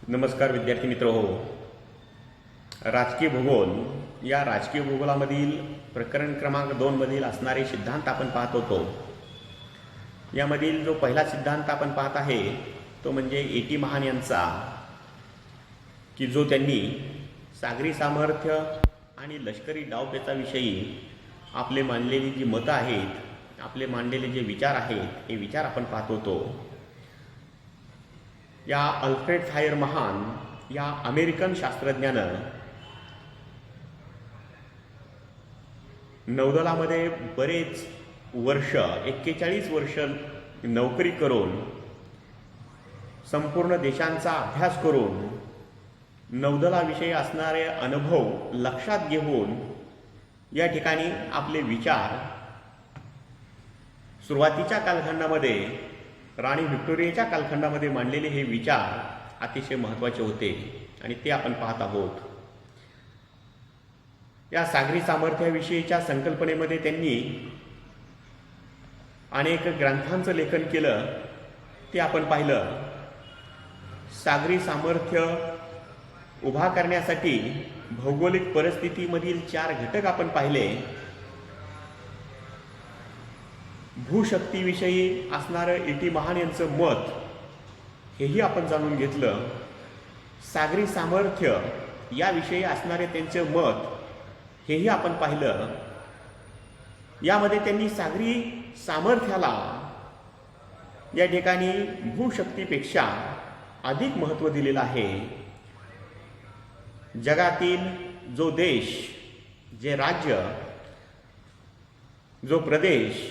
नमस्कार विद्यार्थी मित्र हो. राजकीय भूगोल या राजकीय भूगोलामधील प्रकरण क्रमांक 2 मधील असणारे सिद्धांत आपण पाहत होतो. यामधील जो पहिला सिद्धांत आपण पाहत आहे तो म्हणजे ए.टी. महान यांचा, की जो त्यांनी सागरी सामर्थ्य आणि लष्करी डावपेचाविषयी आपले मांडलेली जी मतं आहेत, आपले मांडलेले जे विचार आहेत, हे विचार आपण पाहत होतो. या अल्फ्रेड फायर महान या अमेरिकन शास्त्रज्ञानं नौदलामध्ये बरेच वर्ष 41 वर्ष नोकरी करून संपूर्ण देशांचा अभ्यास करून नौदलाविषयी असणारे अनुभव लक्षात घेऊन या ठिकाणी आपले विचार सुरुवातीच्या कालखंडामध्ये राणी व्हिक्टोरियाच्या कालखंडामध्ये मांडलेले हे विचार अतिशय महत्त्वाचे होते आणि ते आपण पाहत आहोत. या सागरी सामर्थ्याविषयीच्या संकल्पनेमध्ये त्यांनी अनेक ग्रंथांचं लेखन केलं, ते आपण पाहिलं. सागरी सामर्थ्य उभा करण्यासाठी भौगोलिक परिस्थितीमधील 4 घटक आपण पाहिले. भूशक्तीविषयी असणारं ए.टी. महान यांचं मत हेही आपण जाणून घेतलं. सागरी सामर्थ्य याविषयी असणारे त्यांचे मत हेही आपण पाहिलं. यामध्ये त्यांनी सागरी सामर्थ्याला या ठिकाणी भूशक्तीपेक्षा अधिक महत्त्व दिलेलं आहे. जगातील जो देश, जे राज्य, जो प्रदेश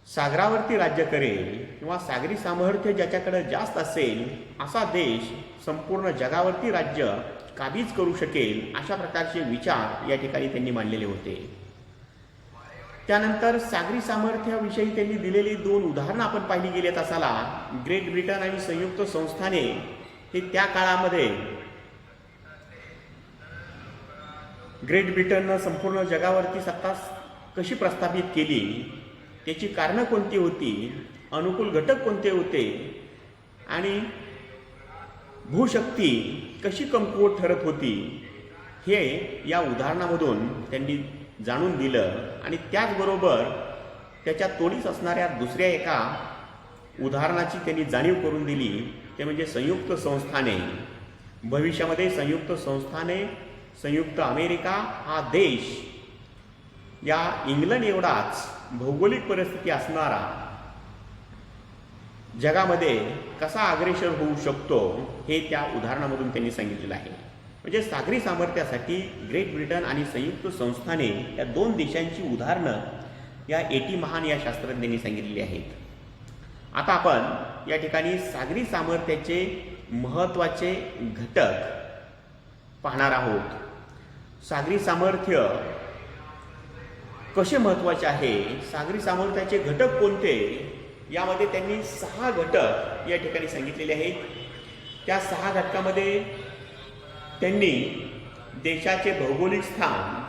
सागरावरती राज्य करेल किंवा सागरी सामर्थ्य ज्याच्याकडे जास्त असेल असा देश संपूर्ण जगावरती राज्य काबीज करू शकेल, अशा प्रकारचे विचार या ठिकाणी त्यांनी मांडलेले होते. त्यानंतर सागरी सामर्थ्याविषयी त्यांनी दिलेली 2 उदाहरणं आपण पाहिली गेलेत असाला. ग्रेट ब्रिटन आणि संयुक्त संस्थाने हे त्या काळामध्ये ग्रेट ब्रिटननं संपूर्ण जगावरती सत्ता कशी प्रस्थापित केली, त्याची कारणं कोणती होती, अनुकूल घटक कोणते होते आणि भूशक्ती कशी कमकुवत ठरत होती, हे या उदाहरणामधून त्यांनी जाणून दिलं. आणि त्याचबरोबर त्याच्या तोडीस असणाऱ्या दुसऱ्या एका उदाहरणाची त्यांनी जाणीव करून दिली, ते म्हणजे संयुक्त संस्थाने. भविष्यामध्ये संयुक्त संस्थाने, संयुक्त अमेरिका हा देश या इंग्लंड एवढाच भौगोलिक परिस्थिती असणारा जगामध्ये कसा अग्रेसर होऊ शकतो, हे त्या उदाहरणामधून त्यांनी सांगितलेलं आहे. म्हणजे सागरी सामर्थ्यासाठी ग्रेट ब्रिटन आणि संयुक्त संस्थाने या 2 देशांची उदाहरणं या ए.टी. महान या शास्त्रज्ञांनी सांगितलेली आहेत. आता आपण या ठिकाणी सागरी सामर्थ्याचे महत्त्वाचे घटक पाहणार आहोत. सागरी सामर्थ्य कसे महत्त्वाचे आहे, सागरी सामर्थ्याचे घटक कोणते, यामध्ये त्यांनी 6 घटक या ठिकाणी सांगितलेले आहेत. त्या 6 घटकामध्ये त्यांनी देशाचे भौगोलिक स्थान,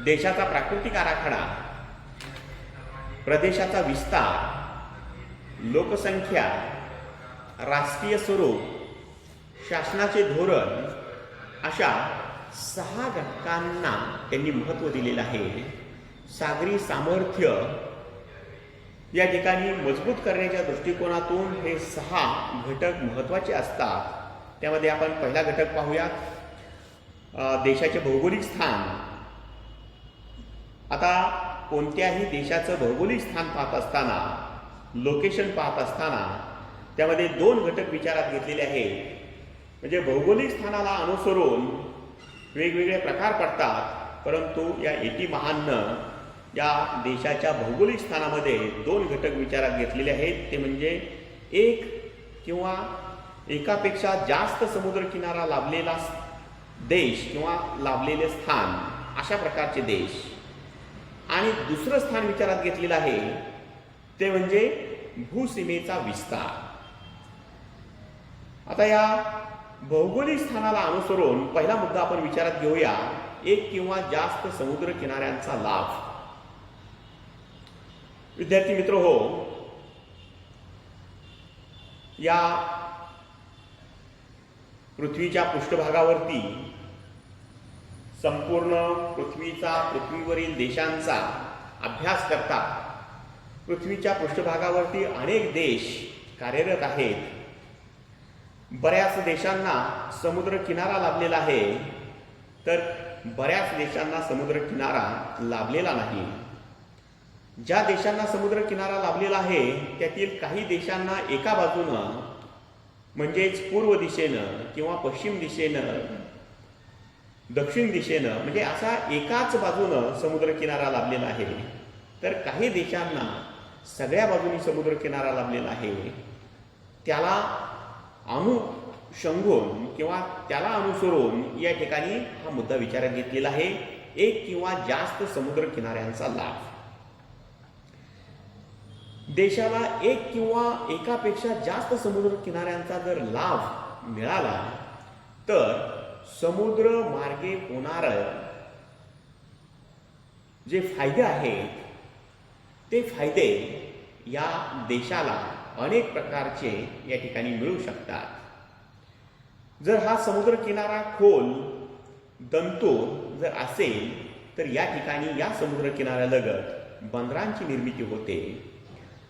देशाचा प्राकृतिक आराखडा, प्रदेशाचा विस्तार, लोकसंख्या, राष्ट्रीय स्वरूप, शासनाचे धोरण, अशा 6 घटकांना त्यांनी महत्त्व दिलेलं आहे. सागरी सामर्थ्य या ठिकाणी मजबूत करण्याच्या दृष्टिकोनातून हे 6 घटक महत्त्वाचे असतात. त्यामध्ये आपण पहिला घटक पाहूयात, देशाचे भौगोलिक स्थान. आता कोणत्याही देशाचं भौगोलिक स्थान पाहत असताना, लोकेशन पाहत असताना त्यामध्ये 2 घटक विचारात घेतलेले आहेत. म्हणजे भौगोलिक स्थानाला अनुसरून वेगवेगळे प्रकार पडतात, परंतु या ए.टी. महाननं या देशाच्या भौगोलिक स्थानामध्ये 2 घटक विचारात घेतलेले आहेत. ते म्हणजे एक किंवा एकापेक्षा जास्त समुद्रकिनारा लाभलेला देश किंवा लाभलेले स्थान, अशा प्रकारचे देश. आणि दुसरं स्थान विचारात घेतलेलं आहे ते म्हणजे भूसीमेचा विस्तार. आता या भौगोलिक स्थानाला अनुसरून पहिला मुद्दा आपण विचारात घेऊया, एक किंवा जास्त समुद्र किनाऱ्यांचा लाभ. विद्यार्थी मित्र हो, या पृथ्वीच्या पृष्ठभागावरती संपूर्ण पृथ्वीवरील देशांचा अभ्यास करतात. पृथ्वीच्या पृष्ठभागावरती अनेक देश कार्यरत आहेत. बऱ्याच देशांना समुद्र किनारा लाभलेला आहे, तर बऱ्याच देशांना समुद्र किनारा लाभलेला नाही. ज्या देशांना समुद्र किनारा लाभलेला आहे त्यातील काही देशांना एका बाजूनं म्हणजेच पूर्व दिशेनं किंवा पश्चिम दिशेनं, दक्षिण दिशेनं म्हणजे असा एकाच बाजूनं समुद्र किनारा लाभलेला आहे, तर काही देशांना सगळ्या बाजूनी समुद्र किनारा लाभलेला आहे. त्याला अनुषंगून किंवा त्याला अनुसरून या ठिकाणी हा मुद्दा विचारात घेतलेला आहे. एक किंवा जास्त समुद्र किनाऱ्यांचा लाभ. देशाला एक किंवा एकापेक्षा जास्त समुद्र किनाऱ्यांचा जर लाभ मिळाला तर समुद्र मार्गे होणारे जे फायदे आहेत ते फायदे या देशाला अनेक प्रकारचे या ठिकाणी मिळू शकतात. जर हा समुद्र किनारा खोल दंतूर जर असेल तर या ठिकाणी या समुद्र किनाऱ्यालगत बंदरांची निर्मिती होते.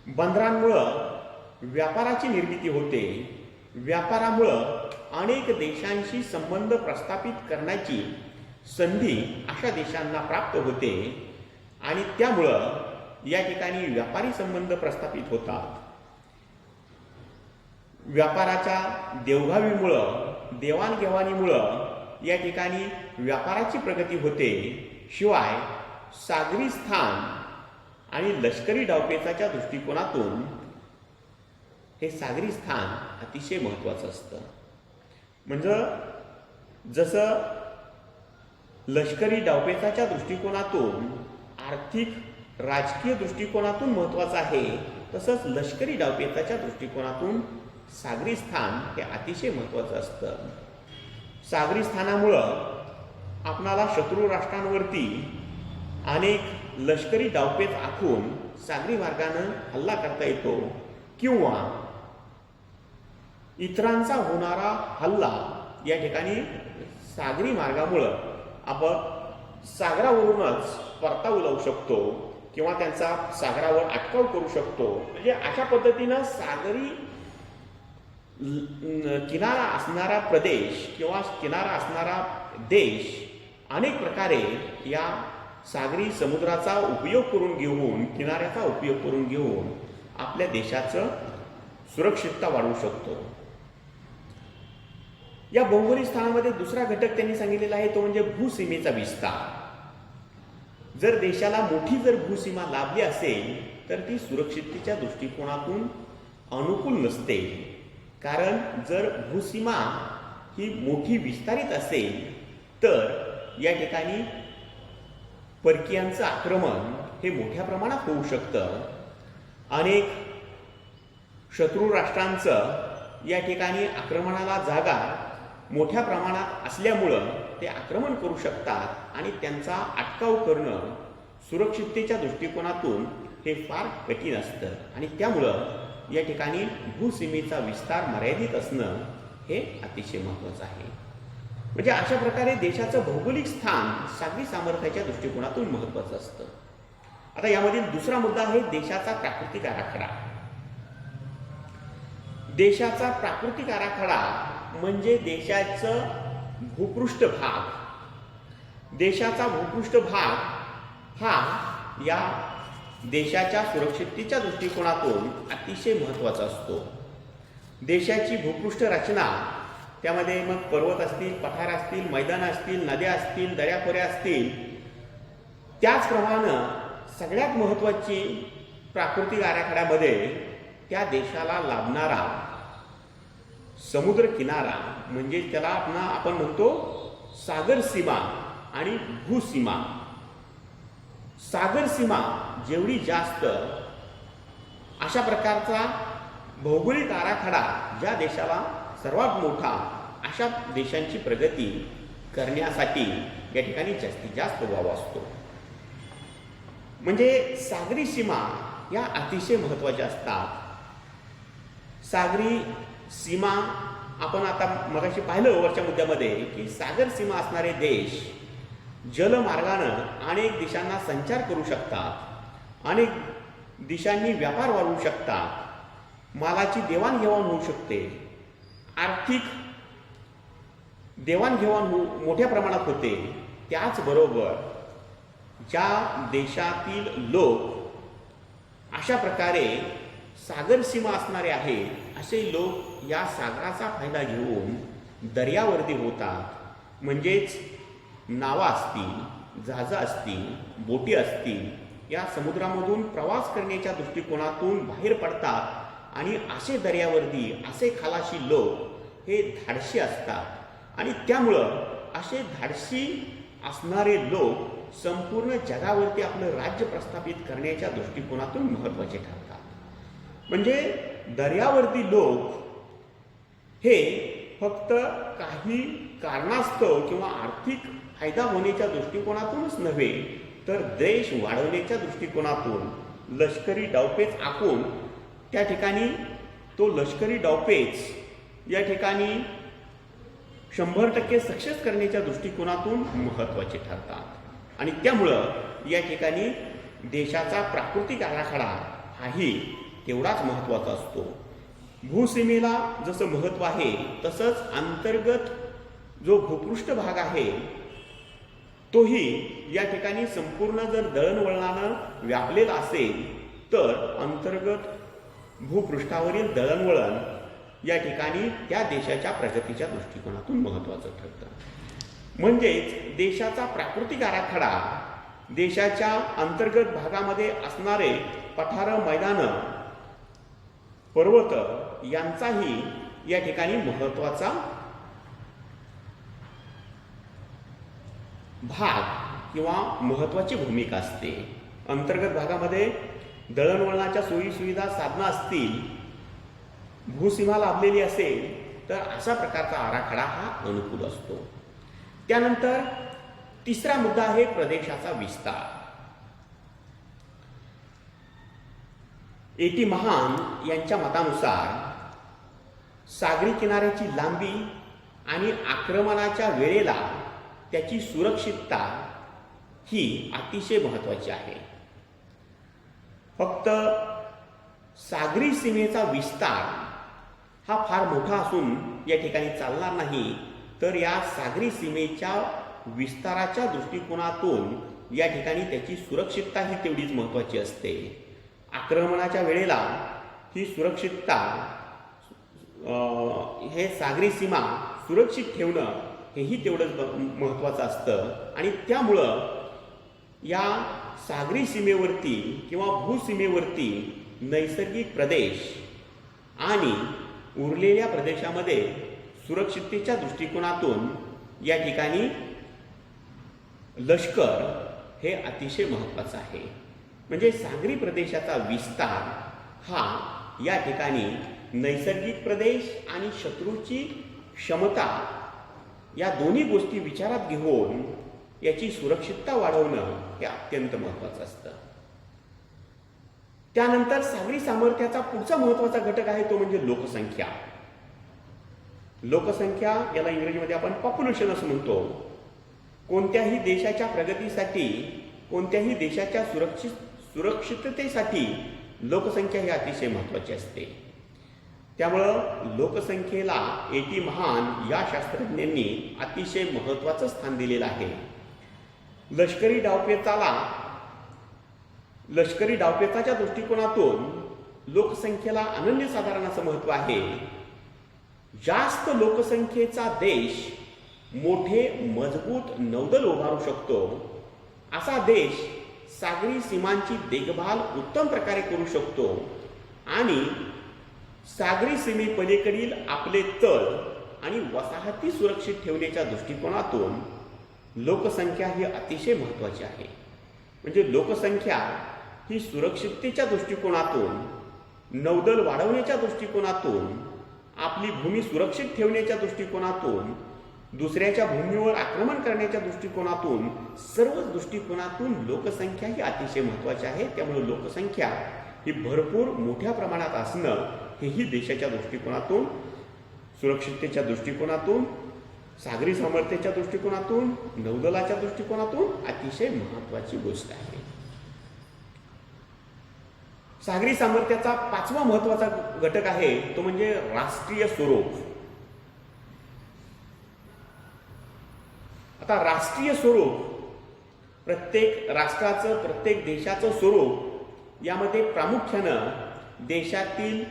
बंदरांमुळं व्यापाराची निर्मिती होते. व्यापारामुळं अनेक देशांशी संबंध प्रस्थापित करण्याची संधी अशा देशांना प्राप्त होते आणि त्यामुळं या ठिकाणी व्यापारी संबंध प्रस्थापित होतात. व्यापाराच्या देवघावीमुळं, देवाणघेवाणीमुळं या ठिकाणी व्यापाराची प्रगती होते. शिवाय सागरी स्थान आणि लष्करी डावपेचाच्या दृष्टिकोनातून हे सागरी स्थान अतिशय महत्त्वाचं असतं. म्हणजे जसं लष्करी डावपेचाच्या दृष्टिकोनातून आर्थिक राजकीय दृष्टिकोनातून महत्त्वाचं आहे, तसंच लष्करी डावपेचाच्या दृष्टिकोनातून सागरी स्थान हे अतिशय महत्त्वाचं असतं. सागरी स्थानामुळं आपणाला शत्रू राष्ट्रांवरती अनेक लष्करी डावपेच आखून सागरी मार्गानं हल्ला करता येतो किंवा इतरांचा होणारा हल्ला या ठिकाणी सागरी मार्गामुळं आपण सागरावरूनच परतावू लावू शकतो किंवा त्यांचा सागरावर अटकाव करू शकतो. म्हणजे अशा पद्धतीनं सागरी किनारा असणारा प्रदेश किंवा किनारा असणारा देश अनेक प्रकारे या सागरी समुद्राचा उपयोग करून घेऊन, किनाऱ्याचा उपयोग करून घेऊन आपल्या देशाचं सुरक्षितता वाढवू शकतो. या भौगोलिक स्थानामध्ये दुसरा घटक त्यांनी सांगितलेला आहे तो म्हणजे भूसीमेचा विस्तार. जर देशाला मोठी जर भूसीमा लाभली असेल तर ती सुरक्षिततेच्या दृष्टिकोनातून अनुकूल नसते. कारण जर भूसीमा ही मोठी विस्तारित असेल तर या ठिकाणी परकीयांचं आक्रमण हे मोठ्या प्रमाणात होऊ शकतं. अनेक शत्रू राष्ट्रांचं या ठिकाणी आक्रमणाला जागा मोठ्या प्रमाणात असल्यामुळं ते आक्रमण करू शकतात आणि त्यांचा अटकाव करणं सुरक्षिततेच्या दृष्टिकोनातून हे फार कठीण असतं आणि त्यामुळं या ठिकाणी भूसीमेचा विस्तार मर्यादित असणं हे अतिशय महत्त्वाचं आहे. म्हणजे अशा प्रकारे देशाचं भौगोलिक स्थान सागरी सामर्थ्याच्या दृष्टिकोनातून महत्त्वाचं असतं. आता यामधील दुसरा मुद्दा आहे देशाचा प्राकृतिक आराखडा. देशाचा प्राकृतिक आराखडा म्हणजे देशाचं भूपृष्ठ भाग. देशाचा भूपृष्ठ भाग हा या देशाच्या सुरक्षिततेच्या दृष्टिकोनातून अतिशय महत्त्वाचा असतो. देशाची भूपृष्ठ रचना त्यामध्ये मग पर्वत असतील, पठार असतील, मैदानं असतील, नद्या असतील, दऱ्याखोऱ्या असतील, त्याचप्रमाणे सगळ्यात महत्त्वाची प्राकृतिक आराखड्यामध्ये त्या देशाला लाभणारा समुद्र किनारा म्हणजे त्याला आपण म्हणतो सागर सीमा आणि भूसीमा. सागर सीमा जेवढी जास्त अशा प्रकारचा भौगोलिक आराखडा ज्या देशाला सर्वात मोठा अशा देशांची प्रगती करण्यासाठी या ठिकाणी जास्तीत जास्त वाव असतो. म्हणजे सागरी सीमा या अतिशय महत्त्वाच्या असतात. सागरी सीमा आपण आता मगाशी पाहिलं वरच्या मुद्द्यामध्ये की सागर सीमा असणारे देश जलमार्गानं अनेक दिशांना संचार करू शकतात, अनेक दिशांनी व्यापार वाढवू शकतात, मालाची देवाणघेवाण होऊ शकते, आर्थिक देवाणघेवाण मोठ्या प्रमाणात होते. त्याचबरोबर ज्या देशातील लोक अशा प्रकारे सागर सीमा असणारे आहेत असे लोक या सागराचा फायदा घेऊन दर्यावर्दी होतात. म्हणजेच नावा असतील, जहाजं असतील, बोटी असतील, या समुद्रामधून प्रवास करण्याच्या दृष्टिकोनातून बाहेर पडतात आणि असे दर्यावर्दी, असे खलाशी लोक हे धाडशी असतात आणि त्यामुळं असे धाडशी असणारे लोक संपूर्ण जगावरती आपलं राज्य प्रस्थापित करण्याच्या दृष्टिकोनातून महत्त्वाचे ठरतात. म्हणजे दर्यावर्ती लोक हे फक्त काही कारणास्तव किंवा आर्थिक फायदा होण्याच्या दृष्टिकोनातूनच नव्हे तर देश वाढवण्याच्या दृष्टिकोनातून लष्करी डावपेच आखून त्या ठिकाणी तो लष्करी डावपेच या ठिकाणी 100% सक्सेस करण्याच्या दृष्टिकोनातून महत्त्वाचे ठरतात आणि त्यामुळं या ठिकाणी देशाचा प्राकृतिक आराखडा हाही तेवढाच महत्त्वाचा असतो. भूसीमेला जसं महत्त्व आहे तसंच अंतर्गत जो भूपृष्ठ भाग आहे तोही या ठिकाणी संपूर्ण जर दळणवळणानं व्यापलेला असेल तर अंतर्गत भूपृष्ठावरील दळणवळण या ठिकाणी त्या देशाच्या प्रगतीच्या दृष्टिकोनातून महत्त्वाचं ठरतं. म्हणजेच देशाचा प्राकृतिक आराखडा, देशाच्या अंतर्गत भागामध्ये असणारे पठारं, मैदानं, पर्वत यांचाही या ठिकाणी महत्त्वाचा भाग किंवा महत्त्वाची भूमिका असते. अंतर्गत भागामध्ये दळणवळणाच्या सोयी सुविधा साधनं असतील, भूसीमा लाभलेली असेल तर अशा प्रकारचा आराखडा हा अनुकूल असतो. त्यानंतर तिसरा मुद्दा आहे प्रदेशाचा विस्तार. ए.टी. महान यांच्या मतानुसार सागरी किनाऱ्याची लांबी आणि आक्रमणाच्या वेळेला त्याची सुरक्षितता ही अतिशय महत्त्वाची आहे. फक्त सागरी सीमेचा विस्तार हा फार मोठा असून या ठिकाणी चालणार नाही, तर या सागरी सीमेच्या विस्ताराच्या दृष्टिकोनातून या ठिकाणी त्याची सुरक्षितता ही तेवढीच महत्त्वाची असते. आक्रमणाच्या वेळेला ही सुरक्षितता, हे सागरी सीमा सुरक्षित ठेवणं हेही तेवढंच महत्त्वाचं असतं आणि त्यामुळं या सागरी सीमेवरती किंवा भूसीमेवरती नैसर्गिक प्रदेश आणि उरलेल्या प्रदेशामध्ये सुरक्षिततेच्या दृष्टिकोनातून या ठिकाणी लष्कर हे अतिशय महत्त्वाचं आहे. म्हणजे सागरी प्रदेशाचा विस्तार हा या ठिकाणी नैसर्गिक प्रदेश आणि शत्रूची क्षमता या दोन्ही गोष्टी विचारात घेऊन याची सुरक्षितता वाढवणं हे अत्यंत महत्त्वाचं असतं. त्यानंतर सागरी सामर्थ्याचा पुढचा महत्त्वाचा घटक आहे तो म्हणजे लोकसंख्या. लोकसंख्या याला इंग्रजीमध्ये आपण पॉप्युलेशन असं म्हणतो. कोणत्याही देशाच्या प्रगतीसाठी, कोणत्याही देशाच्या सुरक्षिततेसाठी लोकसंख्या ही अतिशय महत्त्वाची असते. त्यामुळं लोकसंख्येला ए.टी. महान या शास्त्रज्ञांनी अतिशय महत्त्वाचं स्थान दिलेलं आहे. लष्करी डावपेचाच्या दृष्टिकोनातून लोकसंख्येला अनन्यसाधारण असं महत्त्व आहे. जास्त लोकसंख्येचा देश मोठे मजबूत नौदल उभारू शकतो. असा देश सागरी सीमांची देखभाल उत्तम प्रकारे करू शकतो आणि सागरी सीमेपलीकडील आपले तळ आणि वसाहती सुरक्षित ठेवण्याच्या दृष्टिकोनातून लोकसंख्या ही अतिशय महत्त्वाची आहे. म्हणजे लोकसंख्या ही सुरक्षिततेच्या दृष्टिकोनातून, नौदल वाढवण्याच्या दृष्टिकोनातून, आपली भूमी सुरक्षित ठेवण्याच्या दृष्टिकोनातून, दुसऱ्याच्या भूमीवर आक्रमण करण्याच्या दृष्टिकोनातून, सर्व दृष्टिकोनातून लोकसंख्या ही अतिशय महत्त्वाची आहे. त्यामुळे लोकसंख्या ही भरपूर मोठ्या प्रमाणात असणं हेही देशाच्या दृष्टिकोनातून सुरक्षिततेच्या दृष्टिकोनातून, सागरी सामर्थ्याच्या दृष्टिकोनातून, नौदलाच्या दृष्टिकोनातून अतिशय महत्वाची गोष्ट आहे. सागरी सामर्थ्याचा पाचवा महत्वाचा घटक आहे तो म्हणजे राष्ट्रीय स्वरूप. आता राष्ट्रीय स्वरूप, प्रत्येक राष्ट्राचं, प्रत्येक देशाचं स्वरूप यामध्ये प्रामुख्यानं देशातील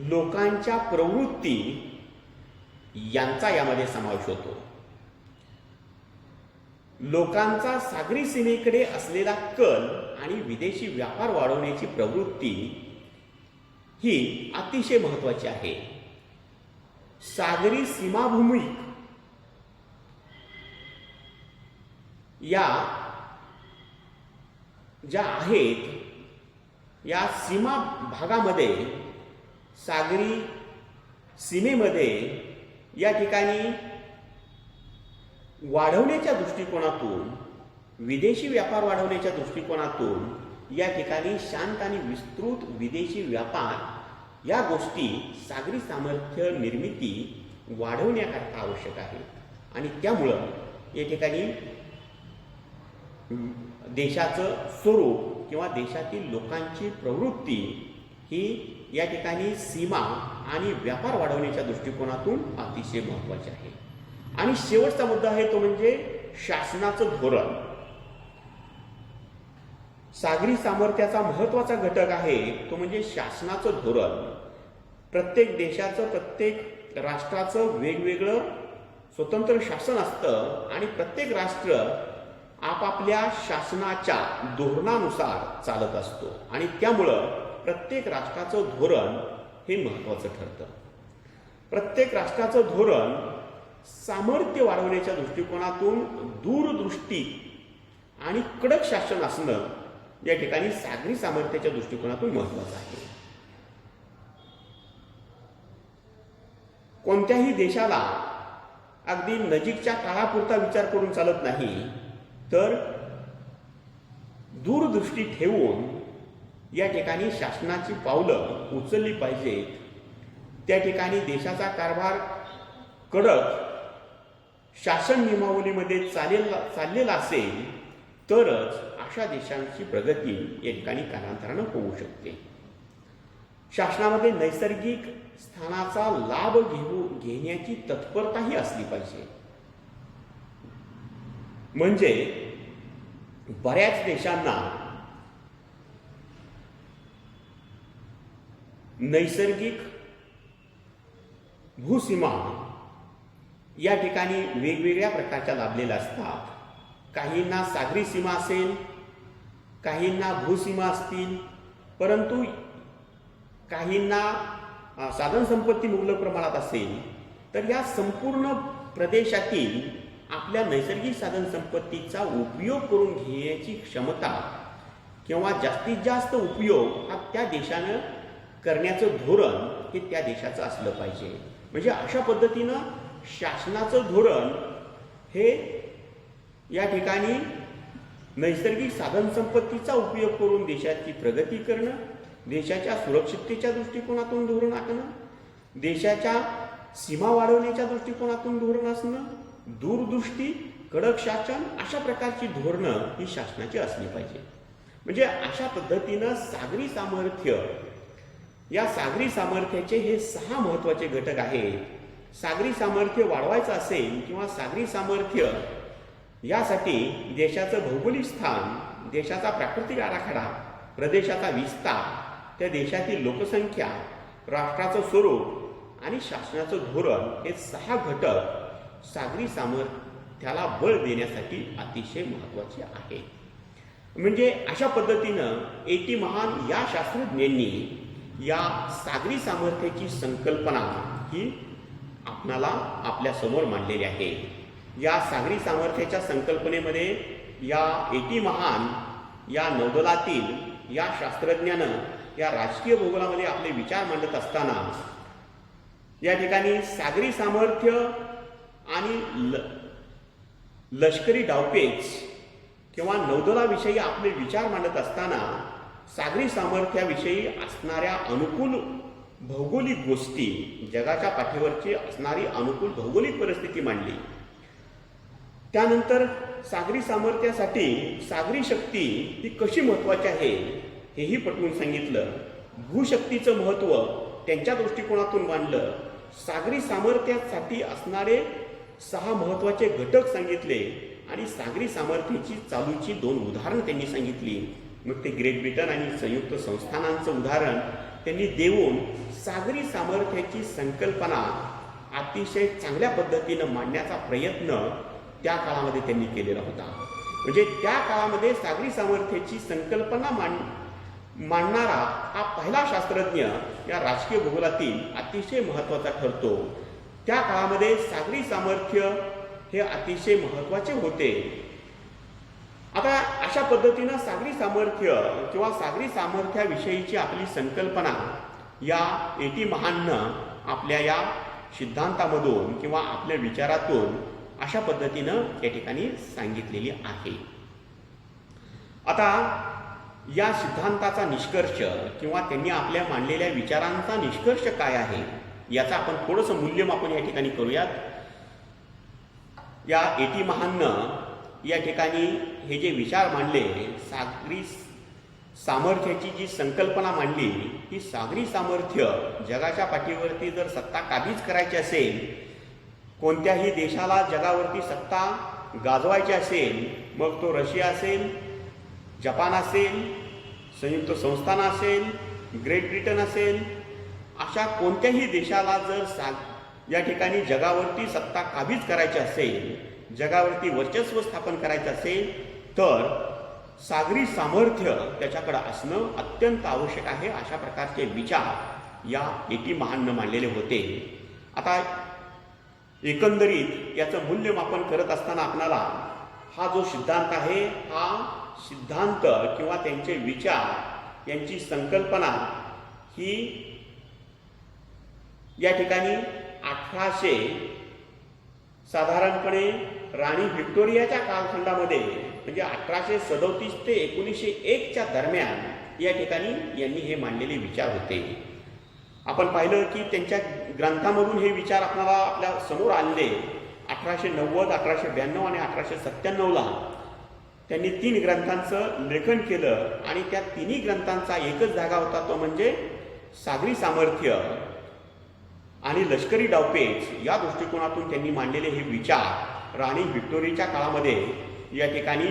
लोकांच्या प्रवृत्ती यांचा यामध्ये समावेश होतो. लोकांचा सागरी सीमेकडे असलेला कल आणि विदेशी व्यापार वाढवण्याची प्रवृत्ती ही अतिशय महत्वाची आहे. सागरी सीमाभूमी या ज्या आहेत या सीमा भागामध्ये, सागरी सीमेमध्ये या ठिकाणी वाढवण्याच्या दृष्टिकोनातून, विदेशी व्यापार वाढवण्याच्या दृष्टिकोनातून या ठिकाणी शांत आणि विस्तृत विदेशी व्यापार या गोष्टी सागरी सामर्थ्य निर्मिती वाढवण्याकरता आवश्यक आहेत. आणि त्यामुळं या ठिकाणी देशाचं स्वरूप किंवा देशातील लोकांची प्रवृत्ती ही या ठिकाणी सीमा आणि व्यापार वाढवण्याच्या दृष्टिकोनातून अतिशय महत्वाची आहे. आणि शेवटचा मुद्दा आहे तो म्हणजे शासनाचं धोरण. सागरी सामर्थ्याचा महत्वाचा घटक आहे तो म्हणजे शासनाचं धोरण. प्रत्येक देशाचं, प्रत्येक राष्ट्राचं वेगवेगळं स्वतंत्र शासन असतं आणि प्रत्येक राष्ट्र आपापल्या शासनाच्या धोरणानुसार चालत असतो. आणि त्यामुळं प्रत्येक राष्ट्राचं धोरण हे महत्वाचं ठरतं. प्रत्येक राष्ट्राचं धोरण सामर्थ्य वाढवण्याच्या दृष्टिकोनातून दूरदृष्टी आणि कडक शासन असणं या ठिकाणी सागरी सामर्थ्याच्या दृष्टिकोनातून महत्वाचं आहे. कोणत्याही देशाला अगदी नजीकच्या काळापुरता विचार करून चालत नाही, तर दूरदृष्टी ठेवून या ठिकाणी शासनाची पावलं उचलली पाहिजेत. त्या ठिकाणी देशाचा कारभार कडक शासन नियमावलीमध्ये चाललेला असेल तरच अशा देशांची प्रगती या ठिकाणी कालांतरानं होऊ शकते. शासनामध्ये नैसर्गिक स्थानाचा लाभ घेण्याची तत्परताही असली पाहिजे. म्हणजे बऱ्याच देशांना नैसर्गिक भूसीमा या ठिकाणी वेगवेगळ्या प्रकारच्या लाभलेल्या असतात. काहींना सागरी सीमा असेल, काहींना भूसीमा असतील, परंतु काहींना साधन संपत्ती मुबलक प्रमाणात असेल, तर या संपूर्ण प्रदेशातील आपल्या नैसर्गिक साधन संपत्तीचा उपयोग करून घेण्याची क्षमता किंवा जास्तीत जास्त उपयोग हा त्या देशानं करण्याचं धोरण हे त्या देशाचं असलं पाहिजे. म्हणजे अशा पद्धतीनं शासनाचं धोरण हे या ठिकाणी नैसर्गिक साधन संपत्तीचा उपयोग करून देशाची प्रगती करणं, देशाच्या सुरक्षिततेच्या दृष्टिकोनातून धोरण आखणं, देशाच्या सीमा वाढवण्याच्या दृष्टिकोनातून धोरण असणं, दूरदृष्टी, कडक शासन अशा प्रकारची धोरणं ही शासनाची असली पाहिजे. म्हणजे अशा पद्धतीनं सागरी सामर्थ्य, या सागरी सामर्थ्याचे हे 6 महत्वाचे घटक आहेत. सागरी सामर्थ्य वाढवायचं असेल किंवा सागरी सामर्थ्य यासाठी देशाचं भौगोलिक स्थान, देशाचा प्राकृतिक आराखडा, प्रदेशाचा विस्तार, त्या देशातील लोकसंख्या, राष्ट्राचं स्वरूप आणि शासनाचं धोरण हे 6 घटक सागरी सामर्थ्याला बळ देण्यासाठी अतिशय महत्वाचे आहेत. म्हणजे अशा पद्धतीनं A.T. महान या शास्त्रज्ञांनी या सागरी सामर्थ्याची संकल्पना ही आपणाला आपल्या समोर मांडलेली आहे. या सागरी सामर्थ्याच्या संकल्पनेमध्ये या A.T. महान या नौदलातील या शास्त्रज्ञानं या राजकीय भूगोलामध्ये आपले विचार मांडत असताना या ठिकाणी सागरी सामर्थ्य आणि लष्करी डावपेच किंवा नौदलाविषयी आपले विचार मांडत असताना सागरी सामर्थ्याविषयी असणाऱ्या अनुकूल भौगोलिक गोष्टी, जगाच्या पाठीवरची असणारी अनुकूल भौगोलिक परिस्थिती मांडली. त्यानंतर सागरी सामर्थ्यासाठी सागरी शक्ती ही कशी महत्त्वाची आहे हेही पटवून सांगितलं. भूशक्तीचं महत्त्व त्यांच्या दृष्टिकोनातून मांडलं. सागरी सामर्थ्यासाठी असणारे 6 महत्त्वाचे घटक सांगितले आणि सागरी सामर्थ्याची चालूची 2 उदाहरणं त्यांनी सांगितली. मग ते ग्रेट ब्रिटन आणि संयुक्त संस्थानांचं उदाहरण त्यांनी देऊन सागरी सामर्थ्याची संकल्पना अतिशय चांगल्या पद्धतीनं मांडण्याचा प्रयत्न त्या काळामध्ये त्यांनी केलेला होता. म्हणजे त्या काळामध्ये सागरी सामर्थ्याची संकल्पना मांडणारा हा पहिला शास्त्रज्ञ या राजकीय भूगोलातील अतिशय महत्त्वाचा ठरतो. त्या काळामध्ये सागरी सामर्थ्य हे अतिशय महत्त्वाचे होते. आता अशा पद्धतीनं सागरी सामर्थ्य किंवा सागरी सामर्थ्याविषयीची आपली संकल्पना या A.T. महाननं आपल्या या सिद्धांतामधून किंवा आपल्या विचारातून अशा पद्धतीनं या ठिकाणी सांगितलेली आहे. आता या सिद्धांताचा निष्कर्ष किंवा त्यांनी आपल्या मांडलेल्या विचारांचा निष्कर्ष काय आहे याचं आपण थोडंसं मूल्यमापन या ठिकाणी करूयात. या A.T. महाननं या ठिकाणी हे जे विचार मांडले, सागरी सामर्थ्याची जी संकल्पना मांडली, ही सागरी सामर्थ्य जगाच्या पाठीवरती जर सत्ता काबीज करायची असेल, कोणत्याही देशाला जगावरती सत्ता गाजवायची असेल, मग तो रशिया असेल, जपान असेल, संयुक्त संस्थान असेल, ग्रेट ब्रिटन असेल, अशा कोणत्याही देशाला जर या ठिकाणी जगावरती सत्ता काबीज करायची असेल, जगावरती वर्चस्व स्थापन करायचं असेल, तर सागरी सामर्थ्य त्याच्याकडे असणं अत्यंत आवश्यक आहे. अशा प्रकारचे विचार या A.T. महाननं मांडलेले होते. आता एकंदरीत याचं मूल्यमापन करत असताना आपणाला हा जो सिद्धांत आहे, हा सिद्धांत किंवा त्यांचे विचार यांची संकल्पना ही या ठिकाणी 1800 साधारणपणे राणी व्हिक्टोरियाच्या कालखंडामध्ये म्हणजे 1837 ते 1901च्या दरम्यान या ठिकाणी यांनी हे मांडलेले विचार होते. आपण पाहिलं की त्यांच्या ग्रंथामधून हे विचार आपल्याला आपल्या समोर आणले. 1890, 1892 आणि 1897ला त्यांनी 3 ग्रंथांचं लेखन केलं आणि त्या तिन्ही ग्रंथांचा एकच धागा होता, तो म्हणजे सागरी सामर्थ्य आणि लष्करी डावपेच या दृष्टिकोनातून त्यांनी मांडलेले हे विचार राणी व्हिक्टोरियाच्या काळामध्ये या ठिकाणी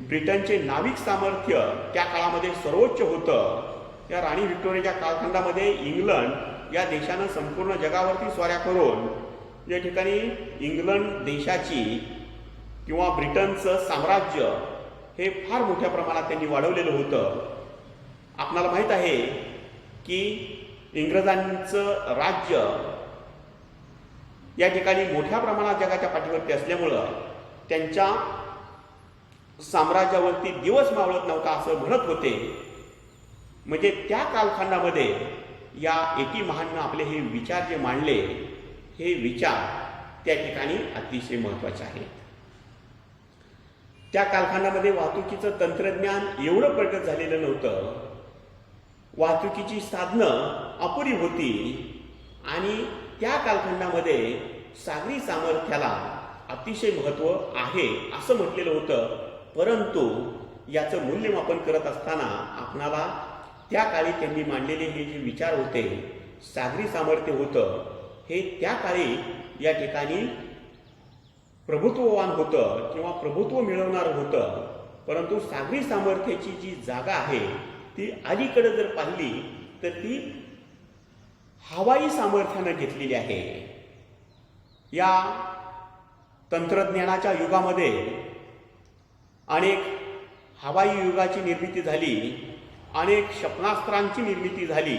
ब्रिटनचे नाविक सामर्थ्य त्या काळामध्ये सर्वोच्च होतं. या राणी व्हिक्टोरियाच्या कालखंडामध्ये इंग्लंड या देशानं संपूर्ण जगावरती स्वाऱ्या करून या ठिकाणी इंग्लंड देशाची किंवा ब्रिटनचं साम्राज्य हे फार मोठ्या प्रमाणात त्यांनी वाढवलेलं होतं. आपणाला माहीत आहे की इंग्रजांचं राज्य या ठिकाणी मोठ्या प्रमाणात जगाच्या पाठीवरती असल्यामुळं त्यांच्या साम्राज्यावरती दिवस मावळत नव्हता असं म्हणत होते. म्हणजे त्या कालखंडामध्ये या A.T. महाननं आपले हे विचार जे मांडले, हे विचार त्या ठिकाणी अतिशय महत्त्वाचे आहेत. त्या कालखंडामध्ये वाहतुकीचं तंत्रज्ञान एवढं प्रगत झालेलं नव्हतं. वाहतुकीची साधनं अपुरी होती आणि त्या कालखंडामध्ये सागरी सामर्थ्याला अतिशय महत्त्व आहे असं म्हटलेलं होतं. परंतु याचं मूल्यमापन करत असताना आपणाला त्या काळी त्यांनी मांडलेले हे जे विचार होते, सागरी सामर्थ्य होतं, हे त्या काळी या ठिकाणी प्रभुत्ववान होतं किंवा प्रभुत्व मिळवणारं होतं. परंतु सागरी सामर्थ्याची जी जागा आहे ती अलीकडे जर पाहिली तर ती हवाई सामर्थ्यानं घेतलेली आहे. या तंत्रज्ञानाच्या युगामध्ये अनेक हवाई युगाची निर्मिती झाली, अनेक क्षेपणास्त्रांची निर्मिती झाली.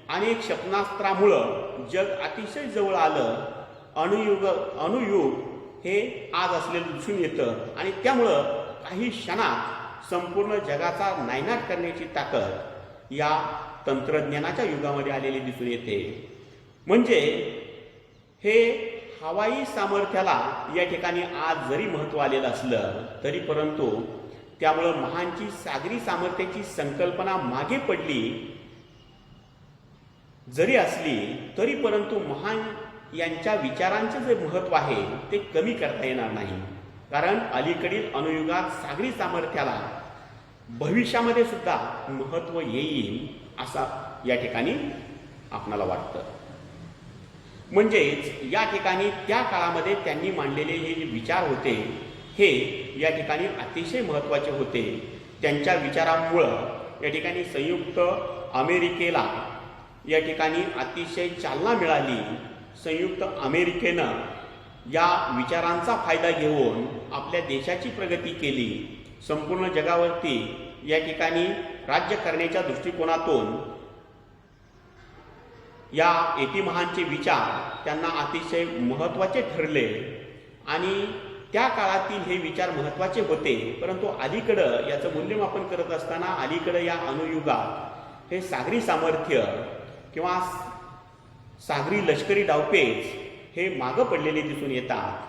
अनेक क्षेपणास्त्रामुळं जग अतिशय जवळ आलं. अणुयुग हे आज असलेलं दिसून येतं आणि त्यामुळं काही क्षणात संपूर्ण जगाचा नायनाट करण्याची ताकद या तंत्रज्ञानाच्या युगामध्ये आलेली दिसून येते. म्हणजे हे हवाई सामर्थ्याला या ठिकाणी आज जरी महत्त्व आलेलं असलं तरी परंतु त्यामुळं महानची सागरी सामर्थ्याची संकल्पना मागे पडली. जरी असली तरी परंतु महान यांच्या विचारांचे जे महत्त्व आहे ते कमी करता येणार नाही. कारण अलीकडील अनुयुगात सागरी सामर्थ्याला भविष्यामध्ये सुद्धा महत्त्व येईल असा या ठिकाणी आपणाला वाटतं. म्हणजेच या ठिकाणी त्या काळामध्ये त्यांनी मांडलेले हे जे विचार होते हे या ठिकाणी अतिशय महत्त्वाचे होते. त्यांच्या विचारांमुळं या ठिकाणी संयुक्त अमेरिकेला या ठिकाणी अतिशय चालना मिळाली. संयुक्त अमेरिकेनं या विचारांचा फायदा घेऊन आपल्या देशाची प्रगती केली. संपूर्ण जगावरती या ठिकाणी राज्य करण्याच्या दृष्टिकोनातून या एटिमहानचे विचार त्यांना अतिशय महत्त्वाचे ठरले आणि त्या काळातील हे विचार महत्त्वाचे होते. परंतु अलीकडं याचं मूल्यमापन करत असताना अलीकडं या अनुयुगात हे सागरी सामर्थ्य किंवा सागरी लष्करी डावपेच हे मागं पडलेले दिसून येतात.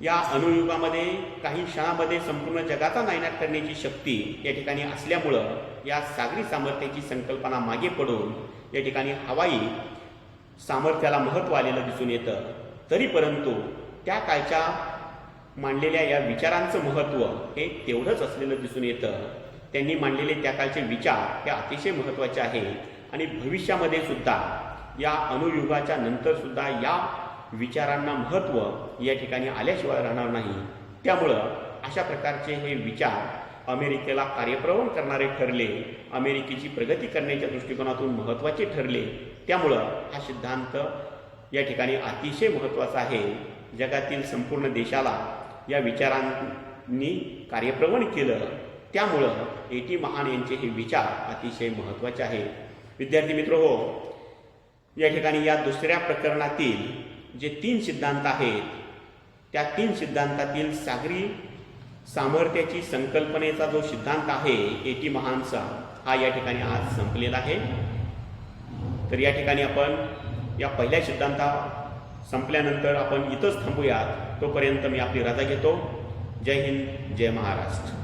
या अनुयुगामध्ये काही क्षणामध्ये संपूर्ण जगाचा नायनाट करण्याची शक्ती या ठिकाणी असल्यामुळं या सागरी सामर्थ्याची संकल्पना मागे पडून या ठिकाणी हवाई सामर्थ्याला महत्त्व आलेलं दिसून येतं. तरी परंतु त्या काळच्या मांडलेल्या या विचारांचं महत्त्व हे तेवढंच असलेलं दिसून येतं. त्यांनी मांडलेले त्या काळचे विचार हे अतिशय महत्त्वाचे आहेत आणि भविष्यामध्ये सुद्धा या अनुयुगाच्या नंतर सुद्धा या विचारांना महत्त्व या ठिकाणी आल्याशिवाय राहणार नाही. त्यामुळं अशा प्रकारचे हे विचार अमेरिकेला कार्यप्रवण करणारे ठरले. अमेरिकेची प्रगती करण्याच्या दृष्टिकोनातून महत्त्वाचे ठरले. त्यामुळं हा सिद्धांत या ठिकाणी अतिशय महत्त्वाचा आहे. जगातील संपूर्ण देशाला या विचारांनी कार्यप्रवण केलं. त्यामुळं एटिमहान यांचे हे विचार अतिशय महत्त्वाचे आहेत. विद्यार्थी मित्र हो, या ठिकाणी या दुसऱ्या प्रकरणातील जे 3 सिद्धांत आहेत त्या 3 सिद्धांतातील सागरी सामर्थ्याची संकल्पनेचा जो सिद्धांत आहे एटिमहानचा हा या ठिकाणी आज संपलेला आहे. तर या ठिकाणी आपण या पहिल्या सिद्धांता संपल्यानंतर आपण इथंच थांबूयात. तोपर्यंत मी आपली रजा घेतो. जय हिंद, जय महाराष्ट्र.